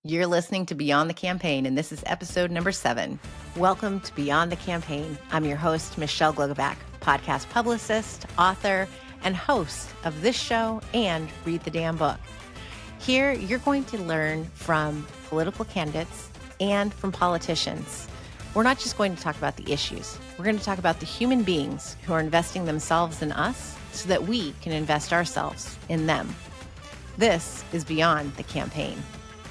You're listening to Beyond the Campaign, and this is episode number 7. Welcome to Beyond the Campaign. I'm your host, Michelle Glogovac, podcast publicist, author, and host of this show and Read the Damn Book. Here, you're going to learn from political candidates and from politicians. We're not just going to talk about the issues. We're going to talk about the human beings who are investing themselves in us so that we can invest ourselves in them. This is Beyond the Campaign.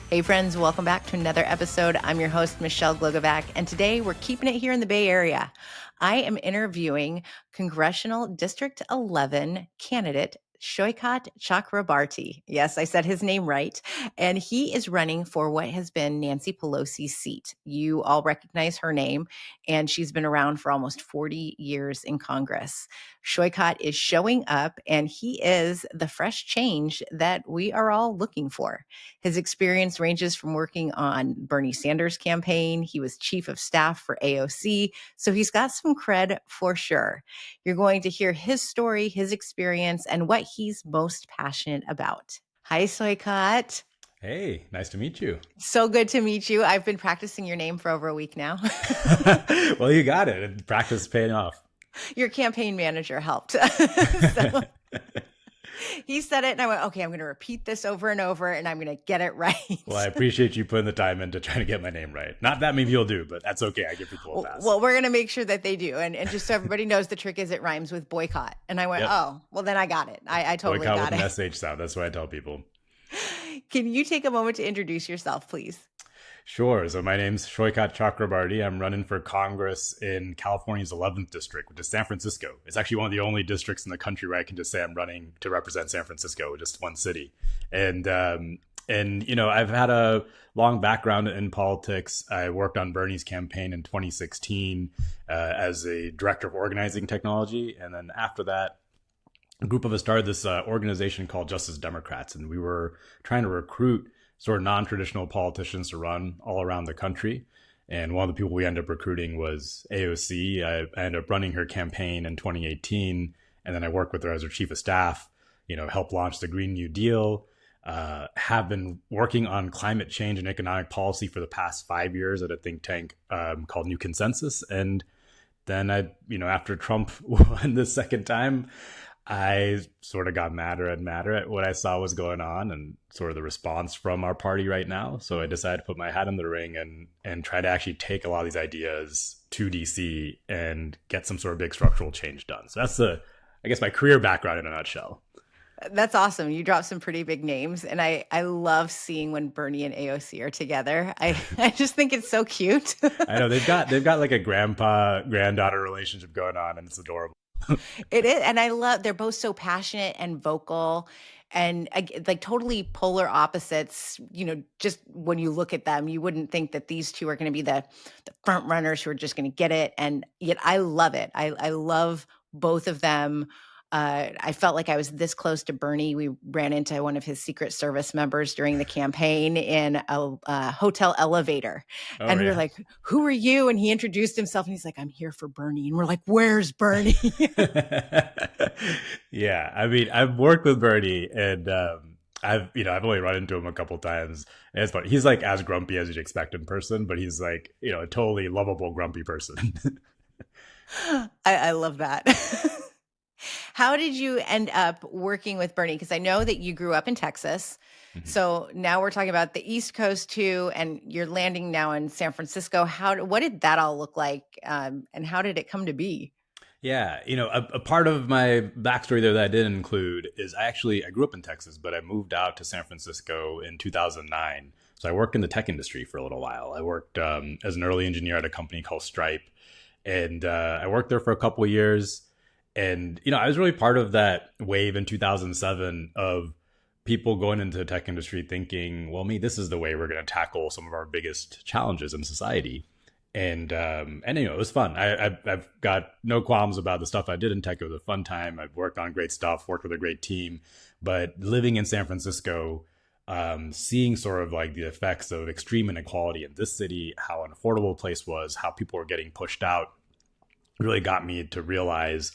Hey friends, welcome back to another episode. I'm your host, Michelle Glogovac, and today we're keeping it here in the Bay Area. I am interviewing Congressional District 11 candidate Saikat Chakrabarti. Yes, I said his name right. And he is running for what has been Nancy Pelosi's seat. You all recognize her name, and she's been around for almost 40 years in Congress. Saikat is showing up, and he is the fresh change that we are all looking for. His experience ranges from working on Bernie Sanders' campaign. He was chief of staff for AOC, so he's got some cred for sure. You're going to hear his story, his experience, and what he's most passionate about. Hi, Saikat. Hey, nice to meet you. So good to meet you. I've been practicing your name for over a week now. Well, you got it. Practice is paying off. Your campaign manager helped. So he said it, and I went, okay, I'm going to repeat this over and over, and I'm going to get it right. Well, I appreciate you putting the time into trying to get my name right. Not that many people do, but that's okay. I give people a pass. Well, we're going to make sure that they do. And just so everybody knows, the trick is it rhymes with boycott. And I went, Oh, well, then I got it. I totally boycott got it. Boycott with an SH sound. That's what I tell people. Can you take a moment to introduce yourself, please? Sure. So my name's Saikat Chakrabarti. I'm running for Congress in California's 11th district, which is San Francisco. It's actually one of the only districts in the country where I can just say I'm running to represent San Francisco, just one city. And you know, I've had a long background in politics. I worked on Bernie's campaign in 2016 as a director of organizing technology. And then after that, a group of us started this organization called Justice Democrats. And we were trying to recruit sort of non-traditional politicians to run all around the country. And one of the people we ended up recruiting was AOC. I ended up running her campaign in 2018. And then I worked with her as her chief of staff, you know, helped launch the Green New Deal, have been working on climate change and economic policy for the past 5 years at a think tank called New Consensus. And then after Trump won the second time, I sort of got madder at what I saw was going on and sort of the response from our party right now. So I decided to put my hat in the ring and try to actually take a lot of these ideas to DC and get some sort of big structural change done. So that's I guess my career background in a nutshell. That's awesome. You dropped some pretty big names. And I love seeing when Bernie and AOC are together. I just think it's so cute. I know they've got like a grandpa-granddaughter relationship going on, and it's adorable. It is. And I love, they're both so passionate and vocal and like totally polar opposites. You know, just when you look at them, you wouldn't think that these two are going to be the front runners who are just going to get it. And yet I love it. I love both of them. I felt like I was this close to Bernie. We ran into one of his Secret Service members during the campaign in a hotel elevator. And we were like, who are you? And he introduced himself and he's like, I'm here for Bernie. And we're like, where's Bernie? Yeah. I mean, I've worked with Bernie and I've only run into him a couple times. And it's funny. He's like as grumpy as you'd expect in person, but he's like, you know, a totally lovable, grumpy person. I love that. How did you end up working with Bernie? Because I know that you grew up in Texas. Mm-hmm. So now we're talking about the East Coast too, and you're landing now in San Francisco. What did that all look like? And how did it come to be? Yeah, you know, a part of my backstory there that I didn't include is I grew up in Texas, but I moved out to San Francisco in 2009. So I worked in the tech industry for a little while. I worked as an early engineer at a company called Stripe. And I worked there for a couple of years. And, you know, I was really part of that wave in 2007 of people going into the tech industry thinking, well, this is the way we're going to tackle some of our biggest challenges in society. And you know, it was fun. I've got no qualms about the stuff I did in tech. It was a fun time. I've worked on great stuff, worked with a great team. But living in San Francisco, seeing sort of like the effects of extreme inequality in this city, how unaffordable the place was, how people were getting pushed out, really got me to realize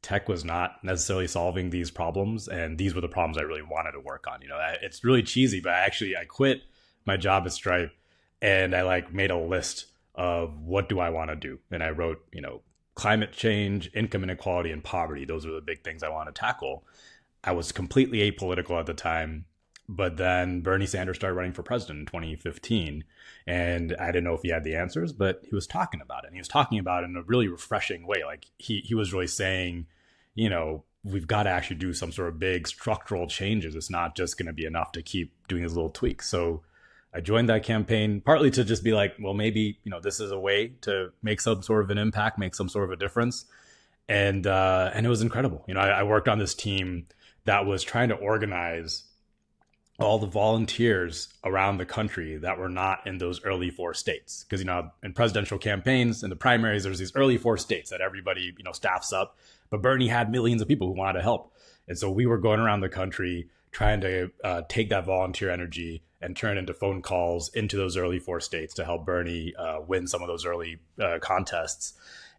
tech was not necessarily solving these problems. And these were the problems I really wanted to work on. You know, it's really cheesy, but I quit my job at Stripe, and I like made a list of what do I want to do. And I wrote, climate change, income inequality, and poverty. Those are the big things I want to tackle. I was completely apolitical at the time, but then Bernie Sanders started running for president in 2015. And I didn't know if he had the answers, but he was talking about it. And he was talking about it in a really refreshing way. Like he was really saying, we've got to actually do some sort of big structural changes. It's not just going to be enough to keep doing these little tweaks. So I joined that campaign partly to just be like, well, maybe, this is a way to make some sort of an impact, make some sort of a difference. And it was incredible. I worked on this team that was trying to organize all the volunteers around the country that were not in those early 4 states. Because, in presidential campaigns, in the primaries, there's these early 4 states that everybody, staffs up. But Bernie had millions of people who wanted to help. And so we were going around the country trying to take that volunteer energy and turn it into phone calls into those early 4 states to help Bernie win some of those early contests.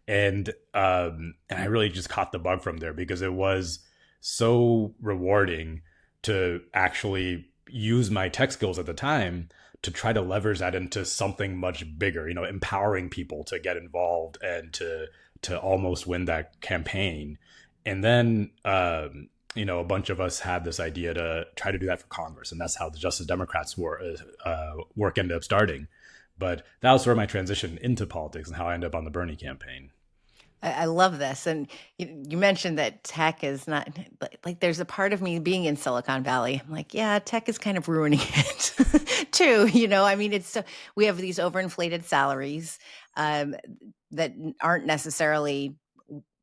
And I really just caught the bug from there because it was so rewarding to actually use my tech skills at the time to try to leverage that into something much bigger, empowering people to get involved and to almost win that campaign. And then, a bunch of us had this idea to try to do that for Congress. And that's how the Justice Democrats work ended up starting. But that was sort of my transition into politics and how I ended up on the Bernie campaign. I love this. And you mentioned that tech is not like there's a part of me being in Silicon Valley. I'm like, yeah, tech is kind of ruining it too. I mean, we have these overinflated salaries that aren't necessarily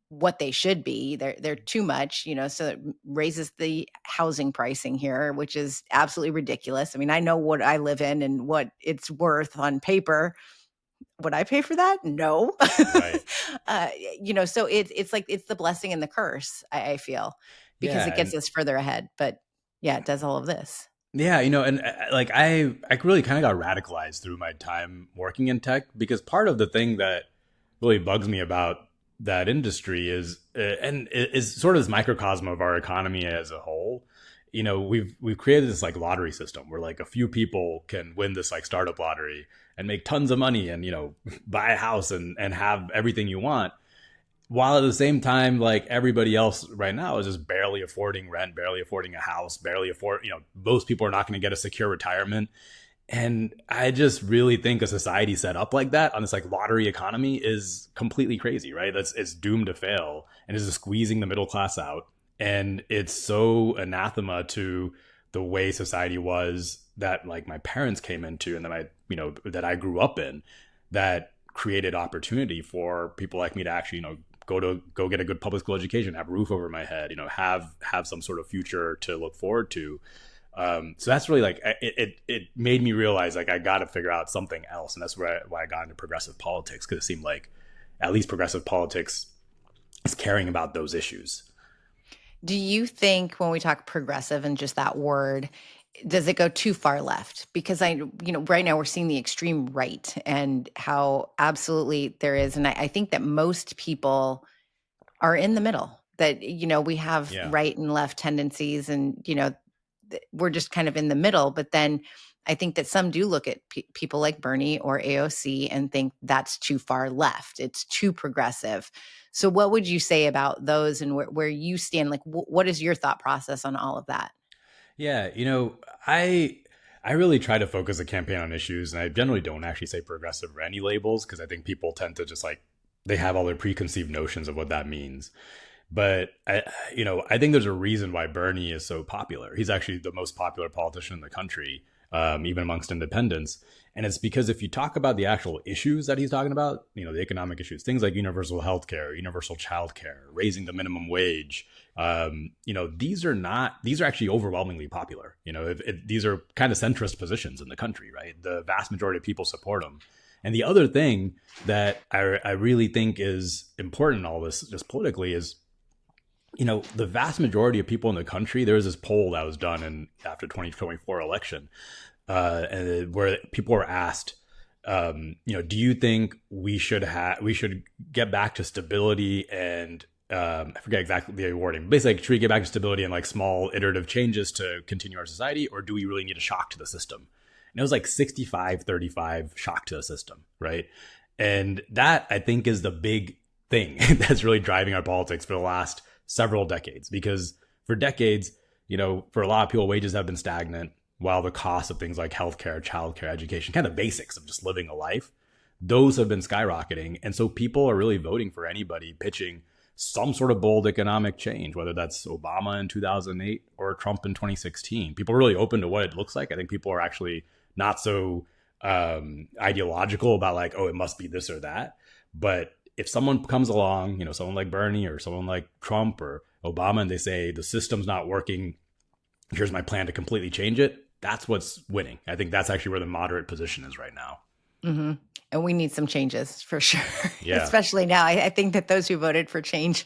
what they should be. They're too much, so it raises the housing pricing here, which is absolutely ridiculous. I mean, I know what I live in and what it's worth on paper. Would I pay for that? No. Right. So it's like, it's the blessing and the curse, I feel, because it gets us further ahead. But yeah, it does all of this. Yeah, and like I really kind of got radicalized through my time working in tech, because part of the thing that really bugs me about that industry is, and is sort of this microcosm of our economy as a whole. We've created this like lottery system where like a few people can win this like startup lottery and make tons of money and, buy a house and have everything you want. While at the same time, like everybody else right now is just barely affording rent, barely affording a house, most people are not going to get a secure retirement. And I just really think a society set up like that on this like lottery economy is completely crazy, right? It's doomed to fail and is just squeezing the middle class out. And it's so anathema to the way society was that like my parents came into and that I grew up in, that created opportunity for people like me to actually, go get a good public school education, have a roof over my head, have some sort of future to look forward to. So that's really like, it made me realize like I got to figure out something else. And that's why I got into progressive politics, because it seemed like at least progressive politics is caring about those issues. Do you think when we talk progressive and just that word, does it go too far left? Because right now we're seeing the extreme right and how absolutely there is. And I think that most people are in the middle, that, we have right and left tendencies and, we're just kind of in the middle. But then I think that some do look at people like Bernie or AOC and think that's too far left. It's too progressive. So what would you say about those and where you stand? Like, what is your thought process on all of that? Yeah, I really try to focus the campaign on issues, and I generally don't actually say progressive or any labels, because I think people tend to just like, they have all their preconceived notions of what that means. But I think there's a reason why Bernie is so popular. He's actually the most popular politician in the country, even amongst independents. And it's because if you talk about the actual issues that he's talking about, the economic issues, things like universal health care, universal child care, raising the minimum wage, these are actually overwhelmingly popular. These are kind of centrist positions in the country, right? The vast majority of people support them. And the other thing that I really think is important in all this, just politically, is the vast majority of people in the country, there was this poll that was done after 2024 election, and where people were asked, do you think we should get back to stability and I forget exactly the wording. Basically, should we get back to stability and like small iterative changes to continue our society, or do we really need a shock to the system? And it was like 65-35 shock to the system, right? And that, I think, is the big thing that's really driving our politics for the last several decades. Because for decades, for a lot of people, wages have been stagnant, while the cost of things like healthcare, childcare, education, kind of basics of just living a life, those have been skyrocketing. And so people are really voting for anybody pitching some sort of bold economic change, whether that's Obama in 2008 or Trump in 2016. People are really open to what it looks like. I think people are actually not so ideological about like, oh, it must be this or that. But if someone comes along, someone like Bernie or someone like Trump or Obama, and they say the system's not working, here's my plan to completely change it, that's what's winning. I think that's actually where the moderate position is right now. Mm-hmm. And we need some changes for sure. Yeah. Especially now. I think that those who voted for change,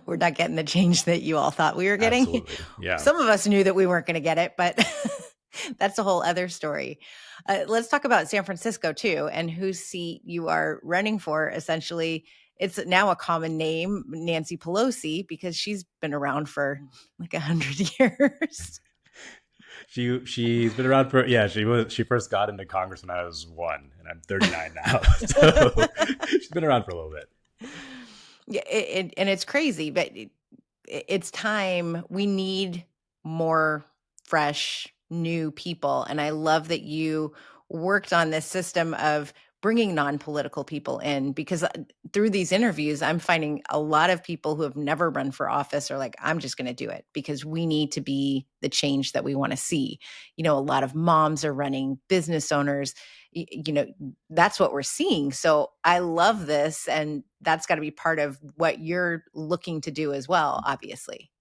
we're not getting the change that you all thought we were getting. Absolutely. Yeah. Some of us knew that we weren't going to get it, but that's a whole other story. Let's talk about San Francisco too, and whose seat you are running for. Essentially, it's now a common name, Nancy Pelosi, because she's been around for like 100 years. She's been around for, she first got into Congress when I was 1, and I'm 39 now. So she's been around for a little bit. Yeah, and it's crazy, but it's time. We need more fresh, new people. And I love that you worked on this system of bringing non-political people in, because through these interviews, I'm finding a lot of people who have never run for office are like, I'm just going to do it because we need to be the change that we want to see. A lot of moms are running, business owners, that's what we're seeing. So I love this. And that's got to be part of what you're looking to do as well, obviously.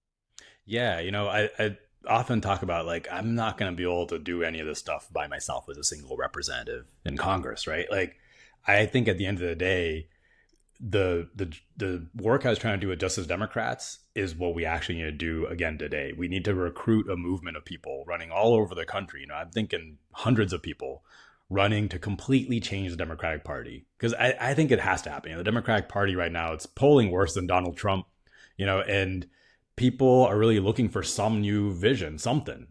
Yeah. I often talk about like, I'm not going to be able to do any of this stuff by myself as a single representative in Congress, right? Like, I think at the end of the day, the work I was trying to do with Justice Democrats is what we actually need to do again today. We need to recruit a movement of people running all over the country. I'm thinking hundreds of people running to completely change the Democratic Party, because I think it has to happen. The Democratic Party right now, it's polling worse than Donald Trump, and people are really looking for some new vision, something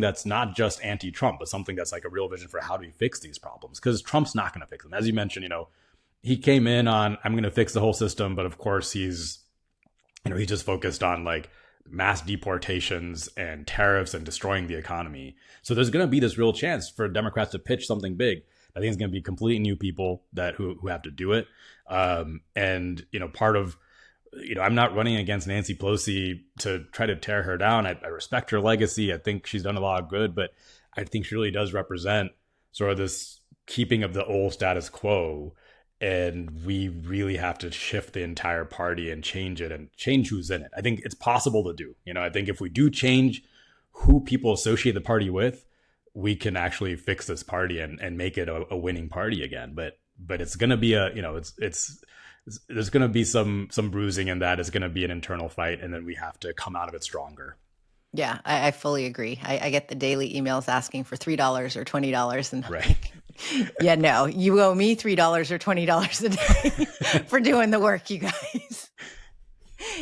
that's not just anti-Trump, but something that's like a real vision for how do we fix these problems? Because Trump's not going to fix them. As you mentioned, he came in on, I'm going to fix the whole system. But of course, he's just focused on like mass deportations and tariffs and destroying the economy. So there's going to be this real chance for Democrats to pitch something big. I think it's going to be completely new people who have to do it. And part of, I'm not running against Nancy Pelosi to try to tear her down. I respect her legacy. I think she's done a lot of good, but I think she really does represent sort of this keeping of the old status quo. And we really have to shift the entire party and change it and change who's in it. I think it's possible to do. I think if we do change who people associate the party with, we can actually fix this party and make it a winning party again. But it's going to be there's going to be some bruising in that. It's going to be an internal fight, and then we have to come out of it stronger. Yeah, I fully agree. I get the daily emails asking for $3 or $20, and right. Yeah, no, you owe me $3 or $20 a day for doing the work, you guys.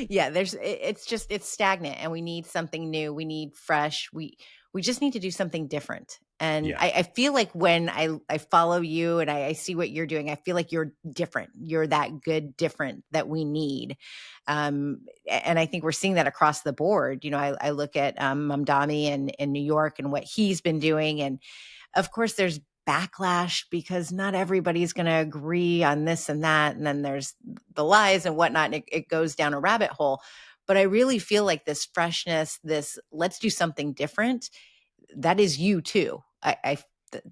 Yeah, it's stagnant, and we need something new. We need fresh. We just need to do something different. And yeah. I feel like when I follow you and I see what you're doing, I feel like you're different. You're that good different that we need. And I think we're seeing that across the board. I look at Mamdani in New York and what he's been doing. And of course, there's backlash because not everybody's going to agree on this and that. And then there's the lies and whatnot. And it goes down a rabbit hole. But I really feel like this freshness, this let's do something different, that is you too.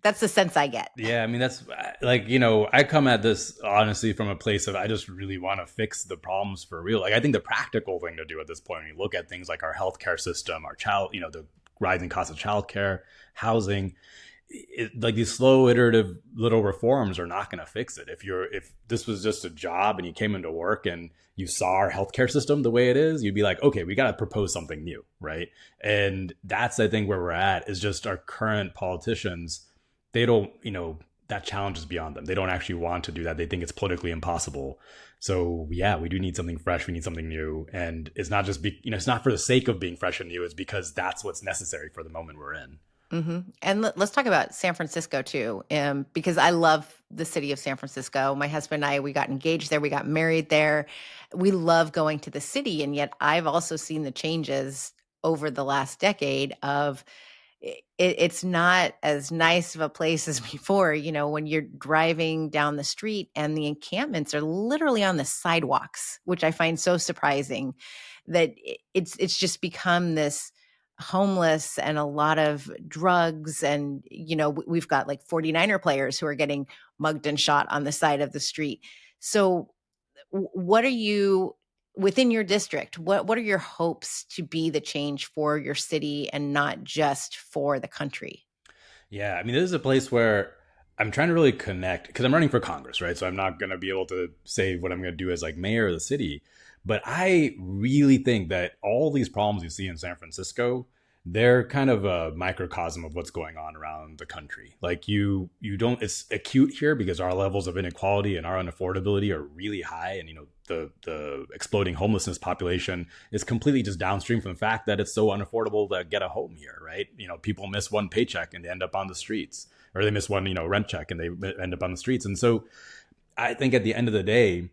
That's the sense I get. Yeah. I mean, that's like, I come at this honestly from a place of, I just really want to fix the problems for real. Like, I think the practical thing to do at this point, when you look at things like our healthcare system, the rising cost of childcare, housing, like these slow iterative little reforms are not going to fix it. If this was just a job and you came into work and you saw our healthcare system the way it is, you'd be like, okay, we got to propose something new, right? And that's, I think, where we're at is just our current politicians, they don't, that challenge is beyond them. They don't actually want to do that. They think it's politically impossible. So yeah, we do need something fresh. We need something new. And it's not just, it's not for the sake of being fresh and new. It's because that's what's necessary for the moment we're in. And let's talk about San Francisco too, because I love the city of San Francisco. My husband and I, we got engaged there, we got married there. We love going to the city, and yet I've also seen the changes over the last decade of it's not as nice of a place as before. When you're driving down the street and the encampments are literally on the sidewalks, which I find so surprising that it's just become this homeless and a lot of drugs. And we've got like 49er players who are getting mugged and shot on the side of the street. So what are you within your district, what are your hopes to be the change for your city and not just for the country? Yeah, I mean, this is a place where I'm trying to really connect because I'm running for Congress, right? So I'm not going to be able to say what I'm going to do as like mayor of the city. But I really think that all these problems you see in San Francisco, they're kind of a microcosm of what's going on around the country. Like you don't, it's acute here because our levels of inequality and our unaffordability are really high. And, the exploding homelessness population is completely just downstream from the fact that it's so unaffordable to get a home here, right? People miss one paycheck and they end up on the streets, or they miss one, rent check and they end up on the streets. And so I think at the end of the day,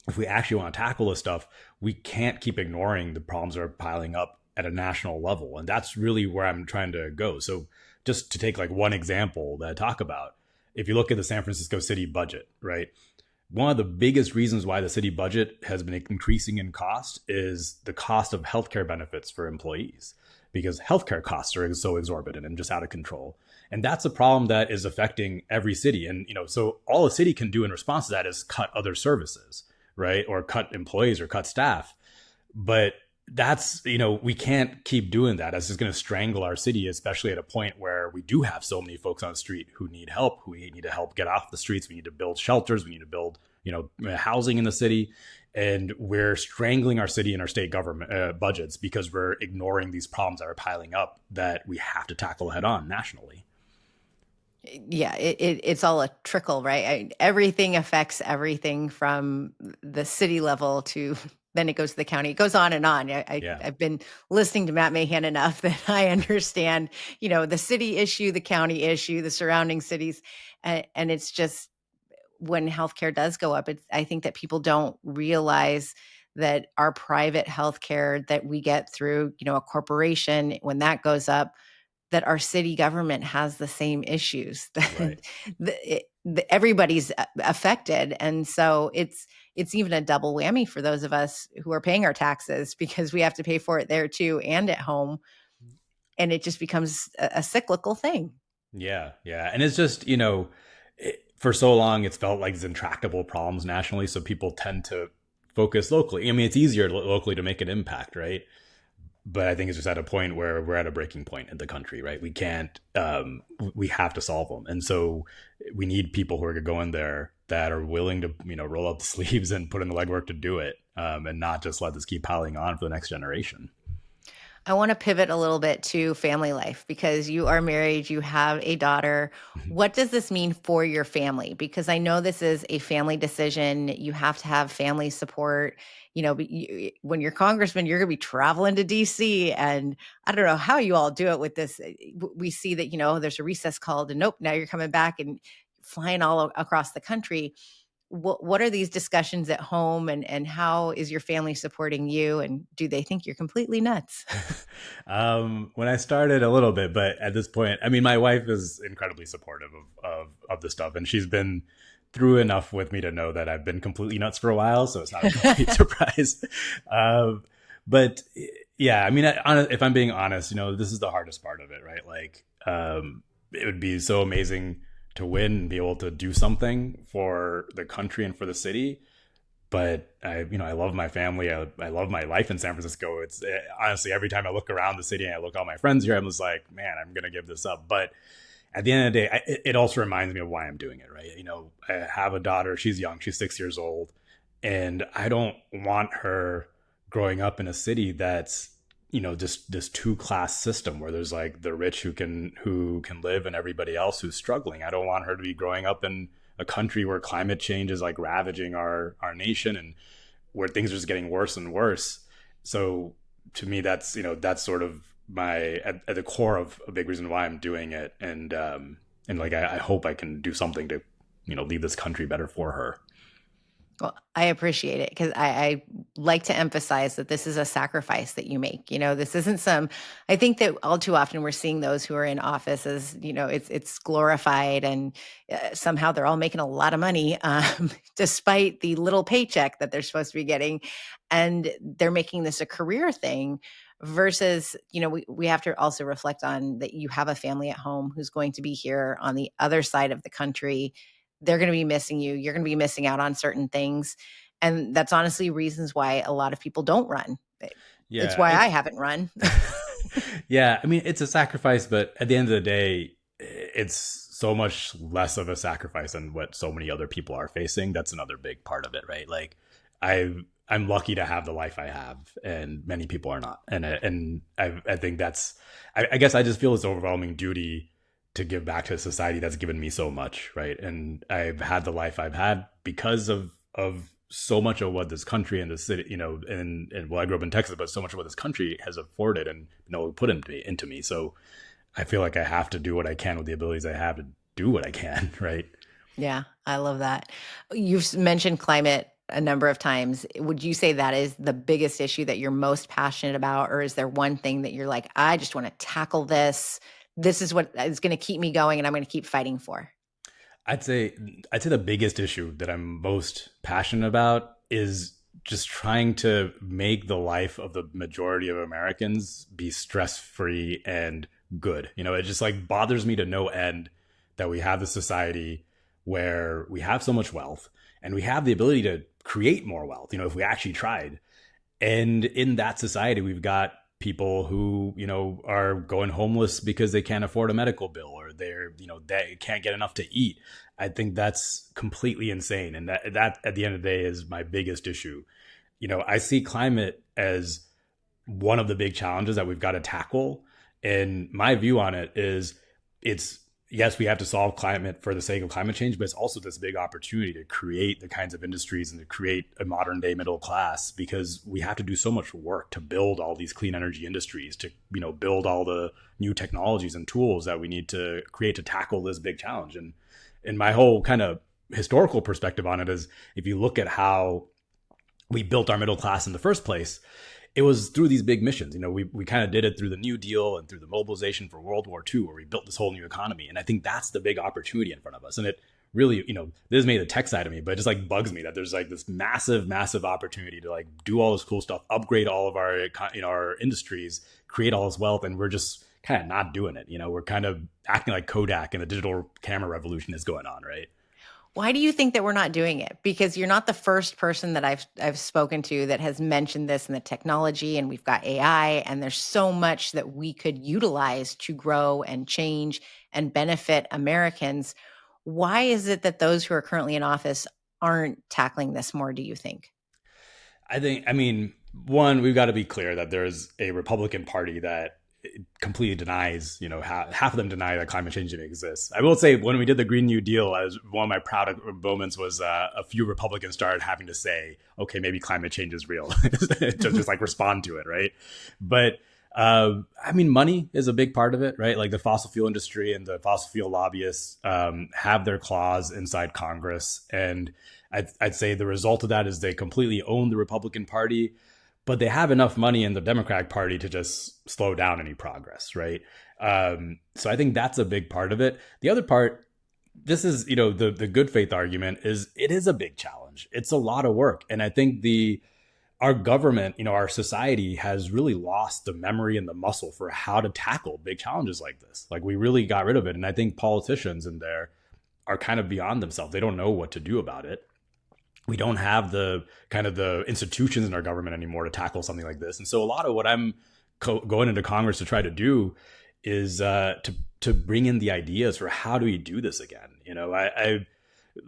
if we actually want to tackle this stuff, we can't keep ignoring the problems that are piling up at a national level. And that's really where I'm trying to go. So just to take like one example that I talk about, if you look at the San Francisco city budget, right? One of the biggest reasons why the city budget has been increasing in cost is the cost of healthcare benefits for employees, because healthcare costs are so exorbitant and just out of control. And that's a problem that is affecting every city. And, so all a city can do in response to that is cut other services, right? Or cut employees or cut staff. But that's, we can't keep doing that. That's just going to strangle our city, especially at a point where we do have so many folks on the street who need help, who need to help get off the streets. We need to build shelters. We need to build, housing in the city. And we're strangling our city and our state government budgets because we're ignoring these problems that are piling up that we have to tackle head on nationally. Yeah, it's all a trickle, right? Everything affects everything from the city level to then it goes to the county. It goes on and on. Yeah. I've been listening to Matt Mahan enough that I understand, the city issue, the county issue, the surrounding cities. And it's just when healthcare does go up, I think that people don't realize that our private healthcare that we get through, a corporation, when that goes up, that our city government has the same issues. Right. Everybody's affected. And so it's even a double whammy for those of us who are paying our taxes, because we have to pay for it there too and at home. And it just becomes a cyclical thing. Yeah. Yeah. And it's just, for so long, it's felt like these intractable problems nationally. So people tend to focus locally. I mean, it's easier locally to make an impact, right? But I think it's just at a point where we're at a breaking point in the country, right? We can't, we have to solve them. And so we need people who are going there that are willing to, roll up the sleeves and put in the legwork to do it, and not just let this keep piling on for the next generation. I want to pivot a little bit to family life, because you are married, you have a daughter. What does this mean for your family? Because I know this is a family decision. You have to have family support. When you're congressman, you're going to be traveling to DC, and I don't know how you all do it with this. We see that, there's a recess called, and nope, now you're coming back and flying all across the country. What are these discussions at home, and how is your family supporting you? And do they think you're completely nuts? When I started a little bit, but at this point, I mean, my wife is incredibly supportive of the stuff, and she's been through enough with me to know that I've been completely nuts for a while. So it's not a complete surprise. But yeah, I mean, if I'm being honest, this is the hardest part of it, right? Like, it would be so amazing to win and be able to do something for the country and for the city. But I love my family. I love my life in San Francisco. It's honestly, every time I look around the city and I look at all my friends here, I'm just like, man, I'm going to give this up. But at the end of the day, it also reminds me of why I'm doing it, right? I have a daughter. She's young. She's 6 years old. And I don't want her growing up in a city that's, just this two-class system where there's like the rich who can live and everybody else who's struggling. I don't want her to be growing up in a country where climate change is like ravaging our nation and where things are just getting worse and worse. So to me, that's sort of at the core of a big reason why I'm doing it, and like I hope I can do something to leave this country better for her. Well, I appreciate it because I like to emphasize that this is a sacrifice that you make. This isn't I think that all too often we're seeing those who are in office as, it's glorified and somehow they're all making a lot of money despite the little paycheck that they're supposed to be getting. And they're making this a career thing versus, we have to also reflect on that you have a family at home who's going to be here on the other side of the country. They're going to be missing you. You're going to be missing out on certain things. And that's honestly reasons why a lot of people don't run. It's why I haven't run. Yeah. I mean, it's a sacrifice, but at the end of the day, it's so much less of a sacrifice than what so many other people are facing. That's another big part of it, right? Like I'm lucky to have the life I have, and many people are not. And I think I guess I just feel this overwhelming duty to give back to a society that's given me so much, right? And I've had the life I've had because of so much of what this country and the city, and well, I grew up in Texas, but so much of what this country has afforded and put into me. So I feel like I have to do what I can with the abilities I have to do what I can, right? Yeah, I love that. You've mentioned climate a number of times. Would you say that is the biggest issue that you're most passionate about? Or is there one thing that you're like, I just want to tackle this? This is what is going to keep me going and I'm going to keep fighting for? I'd say the biggest issue that I'm most passionate about is just trying to make the life of the majority of Americans be stress-free and good. It just like bothers me to no end that we have this society where we have so much wealth and we have the ability to create more wealth, if we actually tried. And in that society, we've got people who, are going homeless because they can't afford a medical bill, or they can't get enough to eat. I think that's completely insane. And that at the end of the day is my biggest issue. I see climate as one of the big challenges that we've got to tackle. And my view on it is yes, we have to solve climate for the sake of climate change, but it's also this big opportunity to create the kinds of industries and to create a modern day middle class, because we have to do so much work to build all these clean energy industries, to, build all the new technologies and tools that we need to create to tackle this big challenge. And my whole kind of historical perspective on it is, if you look at how we built our middle class in the first place, it was through these big missions. We kind of did it through the New Deal and through the mobilization for World War II, where we built this whole new economy. And I think that's the big opportunity in front of us. And it really, this made the tech side of me, but it just like bugs me that there's like this massive, massive opportunity to like do all this cool stuff, upgrade all of our, our industries, create all this wealth. And we're just kind of not doing it. We're kind of acting like Kodak and the digital camera revolution is going on, right? Why do you think that we're not doing it? Because you're not the first person that I've spoken to that has mentioned this in the technology, and we've got AI, and there's so much that we could utilize to grow and change and benefit Americans. Why is it that those who are currently in office aren't tackling this more, do you think? One, we've got to be clear that there's a Republican Party that completely denies, half of them deny that climate change even exists. I will say, when we did the Green New Deal, one of my proud moments was a few Republicans started having to say, okay, maybe climate change is real, to just like respond to it, right? But money is a big part of it, right? Like the fossil fuel industry and the fossil fuel lobbyists have their claws inside Congress. And I'd say the result of that is they completely own the Republican Party, but they have enough money in the Democratic Party to just slow down any progress, right? So I think that's a big part of it. The other part, this is, the good faith argument is it is a big challenge. It's a lot of work. And I think our government, our society has really lost the memory and the muscle for how to tackle big challenges like this. Like we really got rid of it. And I think politicians in there are kind of beyond themselves. They don't know what to do about it. We don't have the kind of the institutions in our government anymore to tackle something like this. And so a lot of what I'm going into Congress to try to do is to bring in the ideas for how do we do this again? I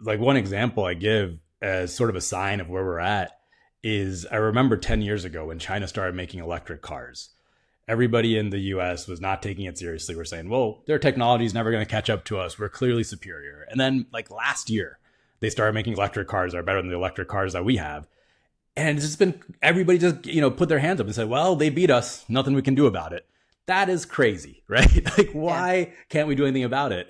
like one example I give as sort of a sign of where we're at is I remember 10 years ago when China started making electric cars. Everybody in the US was not taking it seriously. We're saying, well, their technology is never going to catch up to us. We're clearly superior. And then like last year, they started making electric cars that are better than the electric cars that we have. And it's just been, everybody just, put their hands up and said, well, they beat us. Nothing we can do about it. That is crazy, right? Like, Yeah. why can't we do anything about it?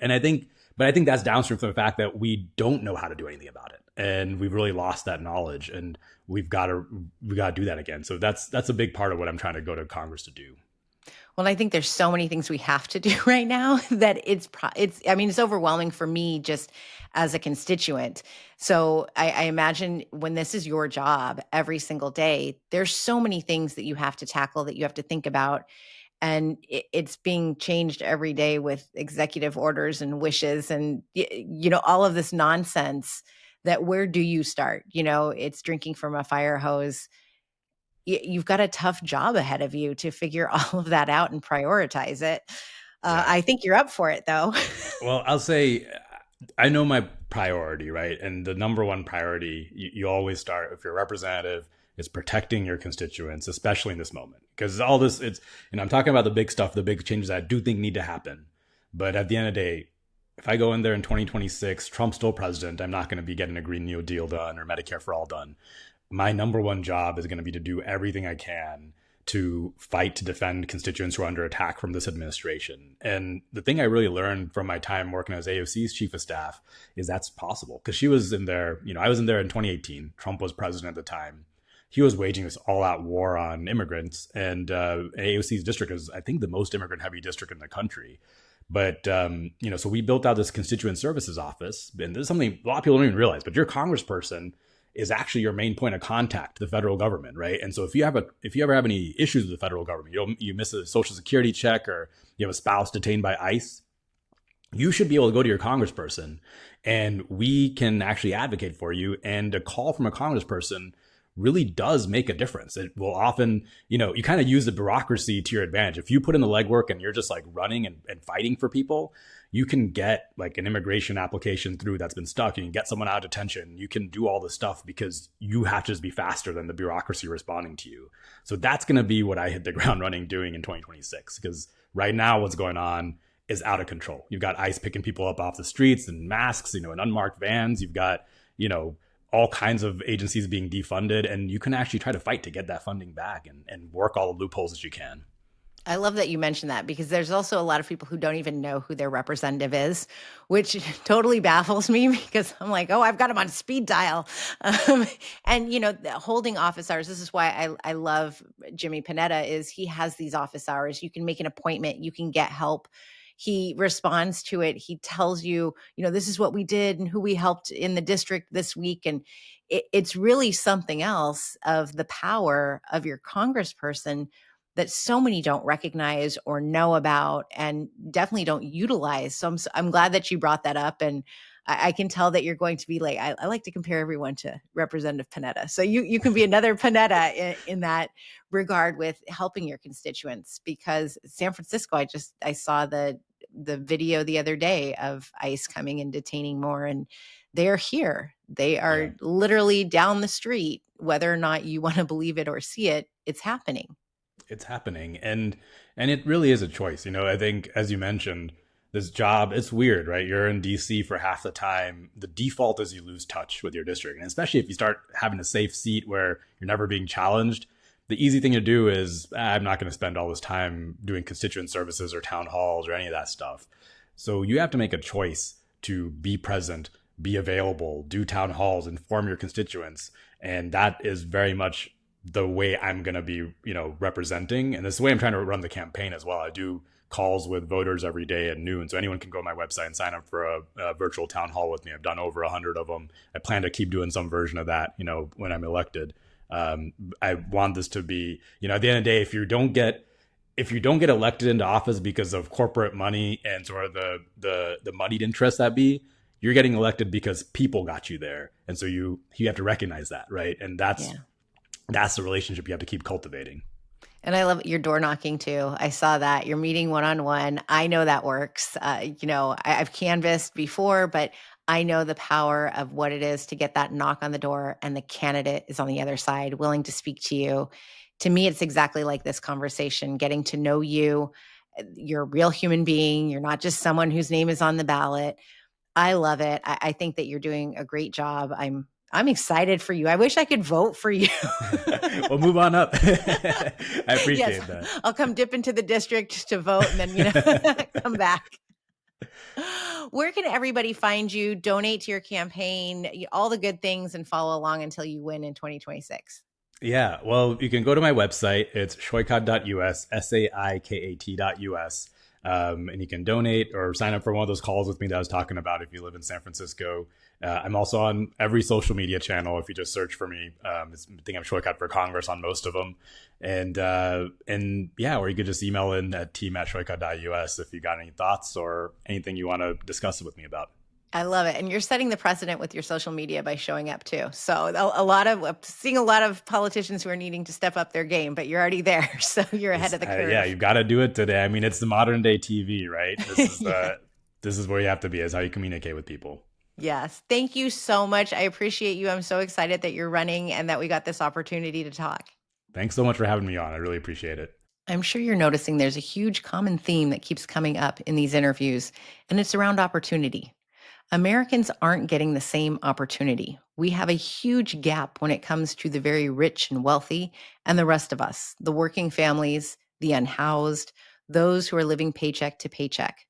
But I think that's downstream from the fact that we don't know how to do anything about it, and we've really lost that knowledge, and we got to do that again. So that's a big part of what I'm trying to go to Congress to do. Well, I think there's so many things we have to do right now that I mean, it's overwhelming for me just as a constituent. So I imagine when this is your job every single day, there's so many things that you have to tackle, that you have to think about. And it's being changed every day with executive orders and wishes and, all of this nonsense, that where do you start? It's drinking from a fire hose. You've got a tough job ahead of you to figure all of that out and prioritize it. Yeah. I think you're up for it, though. Well, I'll say I know my priority, right? And the number one priority you always start if you're a representative is protecting your constituents, especially in this moment. Because all this, I'm talking about the big stuff, the big changes that I do think need to happen. But at the end of the day, if I go in there in 2026, Trump's still president, I'm not going to be getting a Green New Deal done or Medicare for All done. My number one job is going to be to do everything I can to fight to defend constituents who are under attack from this administration. And the thing I really learned from my time working as AOC's chief of staff is that's possible. Because she was in there, I was in there in 2018. Trump was president at the time. He was waging this all-out war on immigrants, and AOC's district is, I think, the most immigrant-heavy district in the country. But so we built out this constituent services office, and this is something a lot of people don't even realize. But your congressperson is actually your main point of contact to the federal government, right? And so if you ever have any issues with the federal government, you miss a social security check, or you have a spouse detained by ICE, you should be able to go to your congressperson, and we can actually advocate for you. And a call from a congressperson really does make a difference. It will often, you kind of use the bureaucracy to your advantage. If you put in the legwork and you're just like running and fighting for people, you can get like an immigration application through that's been stuck. You can get someone out of detention. You can do all this stuff because you have to just be faster than the bureaucracy responding to you. So that's going to be what I hit the ground running doing in 2026. Because right now what's going on is out of control. You've got ICE picking people up off the streets in masks, in unmarked vans. You've got, all kinds of agencies being defunded, and you can actually try to fight to get that funding back and work all the loopholes that you can. I love that you mentioned that, because there's also a lot of people who don't even know who their representative is, which totally baffles me, because I'm like, oh, I've got him on speed dial. And, the holding office hours, this is why I love Jimmy Panetta, is he has these office hours. You can make an appointment. You can get help. He responds to it. He tells you, this is what we did and who we helped in the district this week. And it's really something else of the power of your congressperson that so many don't recognize or know about, and definitely don't utilize. So I'm glad that you brought that up. And I can tell that you're going to be like, I like to compare everyone to Representative Panetta. So you can be another Panetta in that regard with helping your constituents. Because San Francisco, I saw the video the other day of ICE coming and detaining more, and they're here. They are literally down the street. Whether or not you want to believe it or see it, it's happening. It's happening, and it really is a choice. I think, as you mentioned, this job, it's weird, right? You're in DC for half the time. The default is you lose touch with your district, and especially if you start having a safe seat where you're never being challenged, the easy thing to do is, I'm not going to spend all this time doing constituent services or town halls or any of that stuff. So you have to make a choice to be present, be available, do town halls, inform your constituents. And that is very much the way I'm going to be, representing. And this is the way I'm trying to run the campaign as well. I do calls with voters every day at noon. So anyone can go to my website and sign up for a virtual town hall with me. I've done over 100 of them. I plan to keep doing some version of that, when I'm elected. I want this to be, at the end of the day, if you don't get elected into office because of corporate money and sort of the moneyed interests that be, you're getting elected because people got you there. And so you have to recognize that, right? And that's the relationship you have to keep cultivating. And I love your door knocking too. I saw that you're meeting one-on-one. I know that works. I've canvassed before, but I know the power of what it is to get that knock on the door and the candidate is on the other side, willing to speak to you. To me, it's exactly like this conversation, getting to know you. You're a real human being. You're not just someone whose name is on the ballot. I love it. I think that you're doing a great job. I'm excited for you. I wish I could vote for you. We'll move on up. I appreciate that. I'll come dip into the district to vote and then, come back. Where can everybody find you, donate to your campaign, all the good things, and follow along until you win in 2026? Yeah, well, you can go to my website. It's saikat.us, SAIKAT.us. And you can donate or sign up for one of those calls with me that I was talking about if you live in San Francisco. I'm also on every social media channel. If you just search for me, I think I'm Saikat for Congress on most of them. And yeah, or you could just email in at team@saikat.us if you got any thoughts or anything you want to discuss with me about. I love it. And you're setting the precedent with your social media by showing up too. So seeing a lot of politicians who are needing to step up their game, but you're already there. So you're ahead of the curve. Yeah, you've got to do it today. I mean, it's the modern day TV, right? This is where you have to be, is how you communicate with people. Yes. Thank you so much. I appreciate you. I'm so excited that you're running and that we got this opportunity to talk. Thanks so much for having me on. I really appreciate it. I'm sure you're noticing there's a huge common theme that keeps coming up in these interviews, and it's around opportunity. Americans aren't getting the same opportunity. We have a huge gap when it comes to the very rich and wealthy and the rest of us, the working families, the unhoused, those who are living paycheck to paycheck.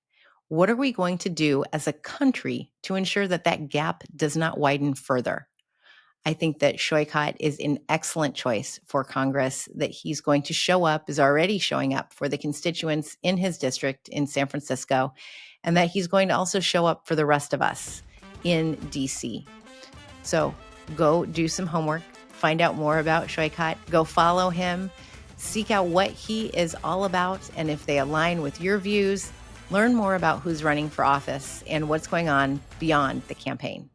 What are we going to do as a country to ensure that that gap does not widen further? I think that Saikat is an excellent choice for Congress, that he's going to show up, is already showing up for the constituents in his district in San Francisco, and that he's going to also show up for the rest of us in DC. So go do some homework, find out more about Saikat, go follow him, seek out what he is all about, and if they align with your views, learn more about who's running for office and what's going on beyond the campaign.